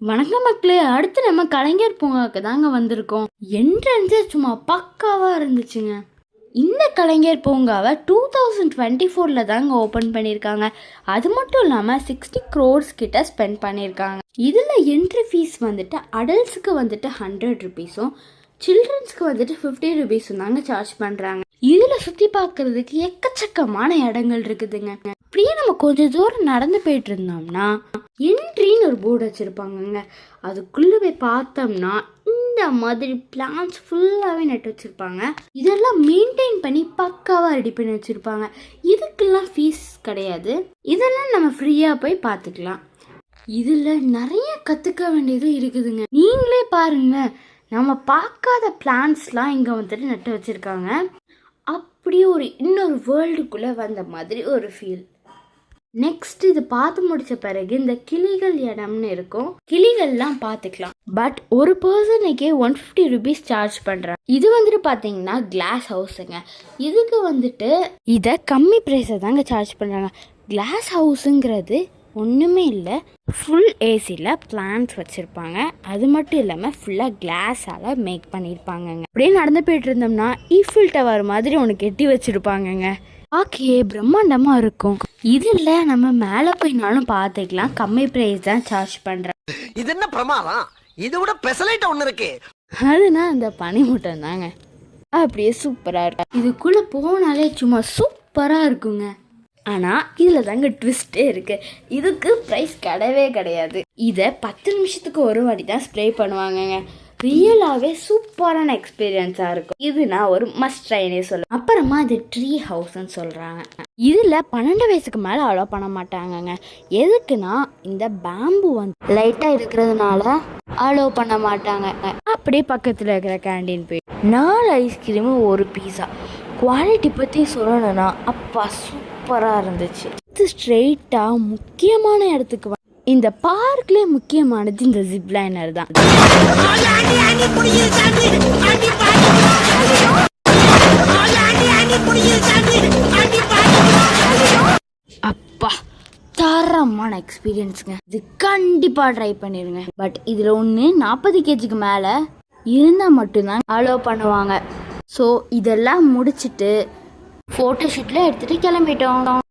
வணக்கம் மக்களே, அடுத்து நம்ம கலைஞர் பூங்காவுக்கு தாங்க வந்திருக்கோம். என்ட்ரன்ஸே சும்மா பக்காவாக இருந்துச்சுங்க. இந்த கலைஞர் பூங்காவை 2024 தாங்க ஓப்பன் பண்ணியிருக்காங்க. அது மட்டும் இல்லாமல் 60 crores கிட்ட ஸ்பெண்ட் பண்ணியிருக்காங்க. இதில் என்ட்ரி ஃபீஸ் வந்துட்டு அடல்ட்ஸுக்கு வந்துட்டு 100 rupees, சில்ட்ரன்ஸ்க்கு வந்துட்டு 50 rupees தாங்க சார்ஜ் பண்ணுறாங்க. இதில் சுற்றி பார்க்கறதுக்கு எக்கச்சக்கமான இடங்கள் இருக்குதுங்க. அப்படியே நம்ம கொஞ்சம் தூரம் நடந்து போயிட்டு இருந்தோம்னா என்ட்ரின்னு ஒரு போர்டு வச்சுருப்பாங்கங்க. அதுக்குள்ளே போய் பார்த்தோம்னா இந்த மாதிரி பிளான்ஸ் ஃபுல்லாகவே நட்டு வச்சுருப்பாங்க. இதெல்லாம் மெயின்டைன் பண்ணி பக்காவாக ரெடி பண்ணி வச்சுருப்பாங்க. இதுக்கெல்லாம் ஃபீஸ் கிடையாது. இதெல்லாம் நம்ம ஃப்ரீயாக போய் பார்த்துக்கலாம். இதில் நிறைய கற்றுக்க வேண்டியது இருக்குதுங்க. நீங்களே பாருங்க, நம்ம பார்க்காத பிளான்ஸ்லாம் இங்கே வந்துட்டு நட்டு வச்சுருக்காங்க. அப்படியே ஒரு இன்னொரு வேர்ல்டுக்குள்ளே வந்த மாதிரி ஒரு ஃபீல். நெக்ஸ்ட் இது பார்த்து முடிச்ச பிறகு இந்த கிளிகள் இடம்னு இருக்கும். கிளிகள்லாம் பார்த்துக்கலாம். பட் ஒரு பர்சனுக்கே 150 rupees சார்ஜ் பண்ணுறாங்க. இது வந்துட்டு பார்த்தீங்கன்னா கிளாஸ் ஹவுஸுங்க. இதுக்கு வந்துட்டு இதை கம்மி ப்ரைஸை தாங்க சார்ஜ் பண்ணுறாங்க. கிளாஸ் ஹவுஸுங்கிறது ஒன்றுமே இல்லை, ஃபுல் ஏசியில் பிளான்ஸ் வச்சுருப்பாங்க. அது மட்டும் இல்லாமல் ஃபுல்லாக கிளாஸால் மேக் பண்ணியிருப்பாங்கங்க. அப்படியே நடந்து போயிட்டு இருந்தோம்னா ஈஃபில் டவர் மாதிரி ஒன்று கெட்டி வச்சுருப்பாங்கங்க. ஓகே, பிரம்மாண்டமாக இருக்கும். இதில் நம்ம மேலே போயினாலும் பார்த்துக்கலாம். கம்மி ப்ரைஸ் தான் சார்ஜ் பண்ணுறேன். இது என்ன பிரமாதம்? இது விட பெசலைட் ஒன்று இருக்கு. அதுனா அந்த பனிமூட்டம் தாங்க. அப்படியே சூப்பராக இருக்கும். இதுக்குள்ளே போனாலே சும்மா சூப்பராக இருக்குங்க. ஆனால் இதில் தாங்க ட்விஸ்டே இருக்குது. இதுக்கு ப்ரைஸ் கிடையவே கிடையாது. இதை 10 நிமிஷத்துக்கு ஒரு வாட்டி தான் ஸ்ப்ரே பண்ணுவாங்கங்க. ரியலாகவே சூப்பரான எக்ஸ்பீரியன்ஸாக இருக்கும். இது நான் ஒரு மஸ்ட் ட்ரைனே சொல்லுவேன். அப்புறமா இது ட்ரீ ஹவுஸ்ன்னு சொல்கிறாங்க. இதில் 12 வயசுக்கு மேலே அலோ பண்ண மாட்டாங்கங்க. எதுக்குன்னா இந்த பேம்பு வந்து லைட்டாக இருக்கிறதுனால அலோ பண்ண மாட்டாங்க. அப்படியே பக்கத்தில் இருக்கிற கேண்டீன் போய் 4 ஐஸ்கிரீமு 1 பீஸா. குவாலிட்டி பற்றி சொல்லணும்னா அப்பா சூப்பராக இருந்துச்சு. இது ஸ்ட்ரெயிட்டாக முக்கியமான இடத்துக்கு இந்த பார்க்லேயே முக்கியமானது இந்த ஜிப்லைனர் தான். அப்பா தரமான எக்ஸ்பீரியன்ஸுங்க. இது கண்டிப்பாக ட்ரை பண்ணிடுங்க. பட் இதில் ஒன்று 40 kgக்கு மேலே இருந்தால் மட்டும்தான் அலோவ் பண்ணுவாங்க. ஸோ இதெல்லாம் முடிச்சுட்டு ஃபோட்டோ ஷூட்டில் எடுத்துகிட்டு கிளம்பிட்டோம்.